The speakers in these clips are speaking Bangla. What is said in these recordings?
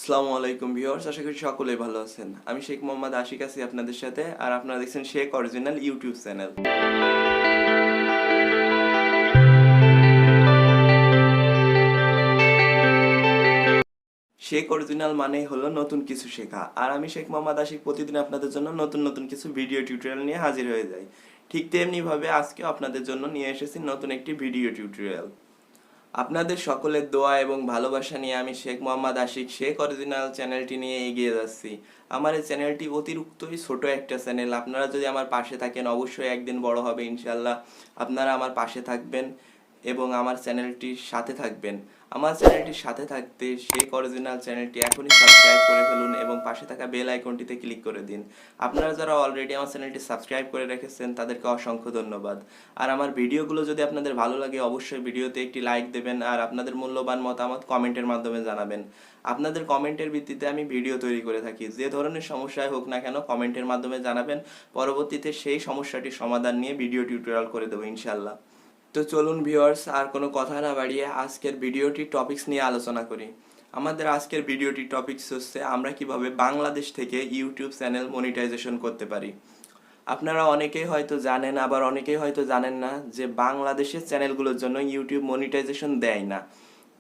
আসসালামু আলাইকুম ভিউয়ার্স, আশা করি সকলেই ভালো আছেন। আমি শেখ মোহাম্মদ আশিক আছি আপনাদের সাথে, আর আপনারা দেখছেন Sheikh original YouTube channel. Sheikh original মানেই হলো নতুন কিছু শেখা, আর আমি শেখ মোহাম্মদ আশিক প্রতিদিন আপনাদের জন্য নতুন নতুন কিছু ভিডিও টিউটোরিয়াল নিয়ে হাজির হয়ে যাই। ঠিক তেমনিভাবে আজকেও আপনাদের জন্য নিয়ে এসেছি নতুন একটি ভিডিও টিউটোরিয়াল। আপনাদের সকলের দোয়া এবং ভালোবাসা নিয়ে আমি শেখ মোহাম্মদ আশিক শেখ অরিজিনাল চ্যানেলটি নিয়ে এগিয়ে যাচ্ছি। আমার এই চ্যানেলটি অতিরিক্তই ছোট একটা চ্যানেল। আপনারা যদি আমার পাশে থাকেন অবশ্যই একদিন বড় হবে ইনশাল্লাহ। আপনারা আমার পাশে থাকবেন এবং আমার চ্যানেলটির সাথে থাকবেন। আমার চ্যানেলটির সাথে থাকতে শেখ অরিজিনাল চ্যানেলটি এখনই সাবস্ক্রাইব করে ফেলুন এবং পাশে থাকা বেল আইকনটিতে ক্লিক করে দিন। আপনারা যারা অলরেডি আমার চ্যানেলটি সাবস্ক্রাইব করে রেখেছেন তাদেরকে অসংখ্য ধন্যবাদ। আর আমার ভিডিওগুলো যদি আপনাদের ভালো লাগে অবশ্যই ভিডিওতে একটি লাইক দেবেন, আর আপনাদের মূল্যবান মতামত কমেন্টের মাধ্যমে জানাবেন। আপনাদের কমেন্টের ভিত্তিতে আমি ভিডিও তৈরি করে থাকি। যে ধরনের সমস্যাই হোক না কেন কমেন্টের মাধ্যমে জানাবেন, পরবর্তীতে সেই সমস্যাটির সমাধান নিয়ে ভিডিও টিউটোরিয়াল করে দেবো ইনশাল্লাহ। তো চলুন ভিউয়ার্স, আর কোনো কথা না বাড়িয়ে আজকের ভিডিওটি টপিকস নিয়ে আলোচনা করি। আমাদের আজকের ভিডিওটি টপিকস হচ্ছে আমরা কিভাবে বাংলাদেশ থেকে ইউটিউব চ্যানেল মনিটাইজেশন করতে পারি। আপনারা অনেকেই হয়তো জানেন, আবার অনেকেই হয়তো জানেন না যে বাংলাদেশের চ্যানেলগুলোর জন্য ইউটিউব মনিটাইজেশন দেয় না।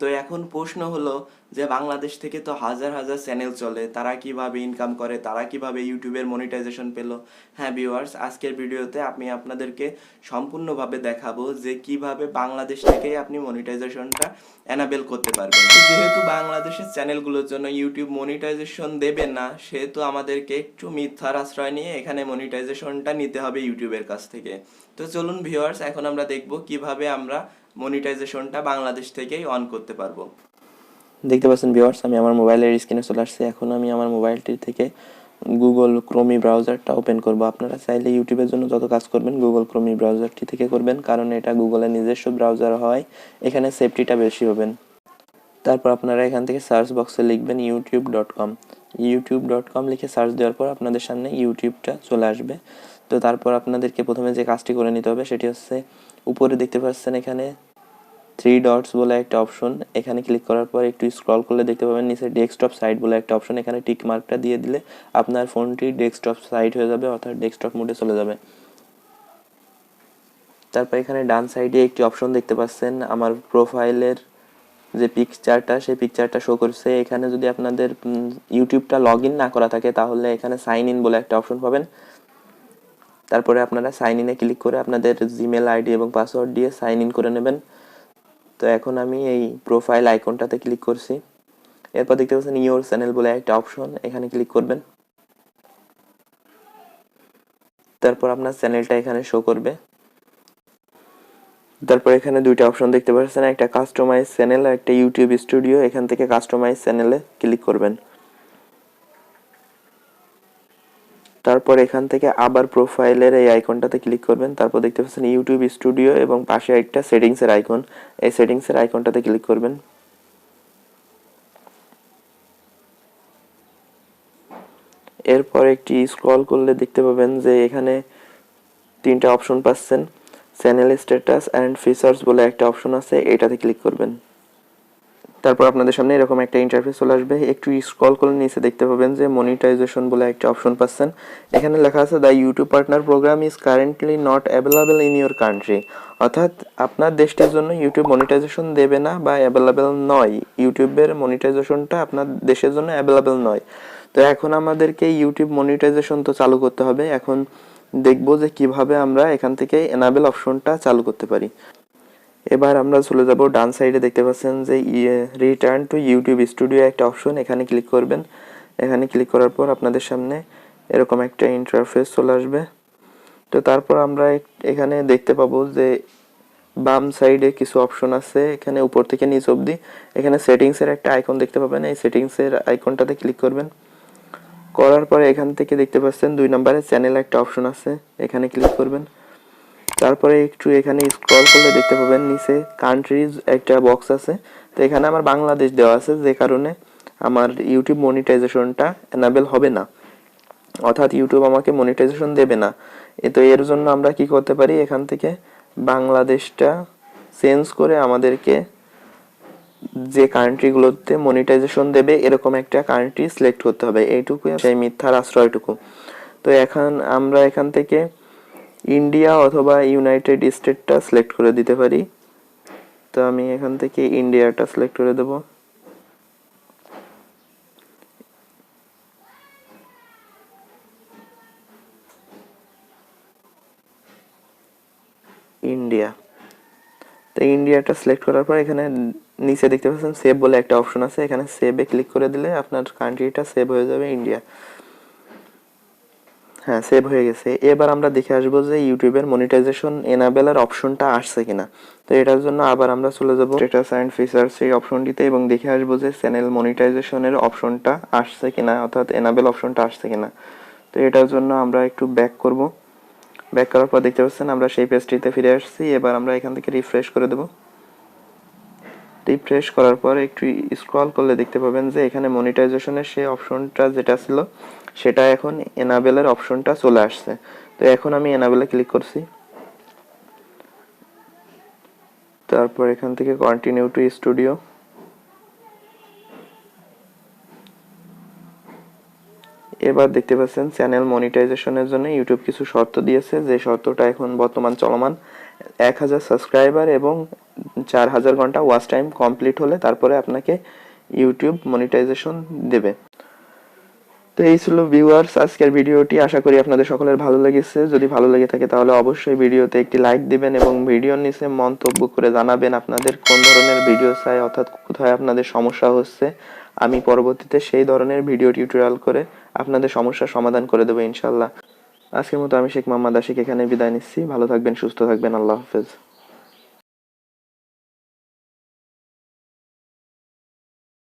তো এখন প্রশ্ন হলো যে বাংলাদেশ থেকে তো হাজার হাজার চ্যানেল চলে, তারা কিভাবে ইনকাম করে, তারা কিভাবে ইউটিউবের মনিটাইজেশন পেল। হ্যাঁ ভিউয়ার্স, আজকের ভিডিওতে আমি আপনাদেরকে সম্পূর্ণভাবে দেখাবো যে কিভাবে বাংলাদেশ থেকেই আপনি মনিটাইজেশনটা এনাবেল করতে পারবেন। যেহেতু বাংলাদেশের চ্যানেলগুলোর জন্য ইউটিউব মনিটাইজেশন দেবে না, সেহেতু আমাদেরকে একটু মিথ্যার আশ্রয় নিয়ে এখানে মনিটাইজেশনটা নিতে হবে ইউটিউবের কাছ থেকে। তো চলুন ভিউয়ার্স, এখন আমরা দেখব কিভাবে আমরা মনিটাইজেশনটা বাংলাদেশ থেকেই অন করতে পারবো। দেখতে পাচ্ছেন ভিউয়ার্স, আমি আমার মোবাইলের স্ক্রিনে চলে আসছি। এখন আমি আমার মোবাইলটি থেকে গুগল ক্রোমি ব্রাউজারটা ওপেন করব। আপনারা চাইলে ইউটিউবের জন্য যত কাজ করবেন গুগল ক্রোমি ব্রাউজারটি থেকে করবেন, কারণ এটা গুগলের নিজস্ব ব্রাউজার হয়, এখানে সেফটিটা বেশি হবেন। তারপর আপনারা এখান থেকে সার্চ বক্সে লিখবেন youtube.com। youtube.com লিখে সার্চ দেওয়ার পর আপনাদের সামনে ইউটিউবটা চলে আসবে। তো তারপর আপনাদেরকে প্রথমে যে কাজটি করে নিতে হবে সেটি হচ্ছে, উপরে দেখতে পাচ্ছেন এখানে 3 ডটস বলে একটা অপশন, এখানে ক্লিক করার পর একটু স্ক্রল করলে দেখতে পাবেন নিচে ডেস্কটপ সাইট বলে একটা অপশন। এখানে টিক মার্কটা দিয়ে দিলে আপনার ফোনটি ডেস্কটপ সাইট হয়ে যাবে, অর্থাৎ ডেস্কটপ মোডে চলে যাবে। তারপর এখানে ডান সাইডে একটি অপশন দেখতে পাচ্ছেন, আমার প্রোফাইলের যে পিকচারটা সেই পিকচারটা শো করছে। এখানে যদি আপনাদের ইউটিউবটা লগ ইন না করা থাকে তাহলে এখানে সাইন ইন বলে একটা অপশন পাবেন। তারপরে আপনারা সাইন ইনে ক্লিক করে আপনাদের জিমেল আইডি এবং পাসওয়ার্ড দিয়ে সাইন ইন করে নেবেন। তো এখন আমি এই প্রোফাইল আইকনটাতে ক্লিক করছি। এরপর দেখতে পাচ্ছেন ইওর চ্যানেল বলে একটা অপশন, এখানে ক্লিক করবেন। তারপর আপনার চ্যানেলটা এখানে শো করবে। তারপর এখানে দুইটা অপশন দেখতে পাচ্ছেন, একটা কাস্টমাইজ চ্যানেল আর একটা ইউটিউব স্টুডিও। এখান থেকে কাস্টমাইজ চ্যানেলে ক্লিক করবেন। তারপর এখান থেকে আবার প্রোফাইলের এই আইকনটাতে ক্লিক করবেন। তারপর দেখতে পাচ্ছেন ইউটিউব স্টুডিও এবং পাশে একটা সেটিংসের আইকন, এই সেটিংসের আইকনটাতে ক্লিক করবেন। এরপর একটি স্ক্রল করলে দেখতে পাবেন যে এখানে তিনটা অপশন পাচ্ছেন, চ্যানেল স্ট্যাটাস অ্যান্ড ফিচার্স বলে একটা অপশন আছে, এটাতে ক্লিক করবেন। তারপর আপনাদের সামনে এরকম একটা ইন্টারফেস চলে আসবে। একটু স্ক্রল করে নিচে দেখতে পাবেন যে মনিটাইজেশন বলে একটা অপশন পাচ্ছেন। এখানে লেখা আছে the YouTube partner program is currently not available in your country, অর্থাৎ আপনার দেশটির জন্য ইউটিউব মনিটাইজেশন দেবে না বা অ্যাভেলেবল নয়, ইউটিউবের মনিটাইজেশনটা আপনার দেশের জন্য অ্যাভেলেবল নয়। তো এখন আমাদেরকে ইউটিউব মনিটাইজেশন তো চালু করতে হবে। এখন দেখবো যে কিভাবে আমরা এখান থেকে এনাবেল অপশনটা চালু করতে পারি। এবার আমরা চলে যাব ডান সাইডে, দেখতে পাচ্ছেন যে রিটার্ন টু ইউটিউব স্টুডিও একটা অপশন, এখানে ক্লিক করবেন। এখানে ক্লিক করার পর আপনাদের সামনে এরকম একটা ইন্টারফেস চলে আসবে। তো তারপর আমরা এখানে দেখতে পাবো যে বাম সাইডে কিছু অপশন আছে, এখানে উপর থেকে নিচ অবধি। এখানে সেটিংসের একটা আইকন দেখতে পাবেন, এই সেটিংসের আইকনটাতে ক্লিক করবেন। করার পরে এখান থেকে দেখতে পাচ্ছেন 2 নম্বরে চ্যানেল একটা অপশন আছে, এখানে ক্লিক করবেন। তারপরে একটু এখানে স্ক্রল করলে দেখতে পাবেন নিচে কান্ট্রিজ একটা বক্স আছে। তো এখানে আমার বাংলাদেশ দেওয়া আছে, যে কারণে আমার ইউটিউব মনিটাইজেশনটা এনাবেল হবে না, অর্থাৎ ইউটিউব আমাকে মনিটাইজেশন দেবে না। তো এর জন্য আমরা কি করতে পারি, এখান থেকে বাংলাদেশটা চেঞ্জ করে আমাদেরকে যে কান্ট্রিগুলোতে মনিটাইজেশন দেবে এরকম একটা কান্ট্রি সিলেক্ট করতে হবে, এইটুকু সেই মিথ্যার আশ্রয়টুকু। তো এখন আমরা এখান থেকে ইন্ডিয়া অথবা ইউনাইটেড স্টেটটা সিলেক্ট করে দিতে পারি। তো আমি এখান থেকে ইন্ডিয়াটা সিলেক্ট করে দেব। ইন্ডিয়া। তো ইন্ডিয়াটা সিলেক্ট করার পর এখানে নিচে দেখতে পাচ্ছেন সেভ বলে একটা অপশন আছে, এখানে সেভে ক্লিক করে দিলে আপনার কান্ট্রিটা সেভ হয়ে যাবে, ইন্ডিয়া। হ্যাঁ, সেভ হয়ে গেছে। এবার আমরা দেখে আসবো যে ইউটিউবের মনিটাইজেশন এনাবেলের অপশনটা আসছে কিনা। তো এটার জন্য আবার আমরা চলে যাব স্ট্যাটাস অ্যান্ড ফিচার্স এই অপশনটিতে এবং দেখে আসবো যে চ্যানেল মনিটাইজেশনের অপশনটা আসছে কিনা, অর্থাৎ এনাবেল অপশনটা আসছে কিনা। তো এটার জন্য আমরা একটু ব্যাক করব। ব্যাক করার পর দেখতে পাচ্ছেন আমরা সেই পেজটিতে ফিরে আসছি। এবার আমরা এখান থেকে রিফ্রেশ করে দেব। রিফ্রেশ করার পর একটু স্ক্রল করলে দেখতে পাবেন যে এখানে মনিটাইজেশনের সেই অপশনটা যেটা ছিল সেটা এখন এনাবেলের অপশনটা চলে আসছে। তো এখন আমি এনাবেলে ক্লিক করছি। তারপর এখান থেকে কন্টিনিউ টু স্টুডিও। এবার দেখতে পাচ্ছেন চ্যানেল মনিটাইজেশনের জন্য ইউটিউব কিছু শর্ত দিয়েছে, যে শর্তটা এখন বর্তমান চলমান। 1000 সাবস্ক্রাইবার এবং 4000 ঘন্টা ওয়াচ টাইম কমপ্লিট হলে তারপরে আপনাকে ইউটিউব মনিটাইজেশন দেবে। তো এই ছিল ভিউয়ার্স আজকের ভিডিওটি, আশা করি আপনাদের সকলের ভালো লেগেছে। যদি ভালো লেগে থাকে তাহলে অবশ্যই ভিডিওতে একটি লাইক দিবেন এবং ভিডিওর নিচে মন্তব্য করে জানাবেন আপনাদের কোন ধরনের ভিডিও চাই, অর্থাৎ কোথায় আপনাদের সমস্যা হচ্ছে। আমি পরবর্তীতে সেই ধরনের ভিডিও টিউটোরিয়াল করে আপনাদের সমস্যার সমাধান করে দেবো ইনশাল্লাহ। আজকের মতো আমি শেখ মোহাম্মদ আশিক এখানে বিদায় নিচ্ছি। ভালো থাকবেন, সুস্থ থাকবেন, আল্লাহ হাফেজ।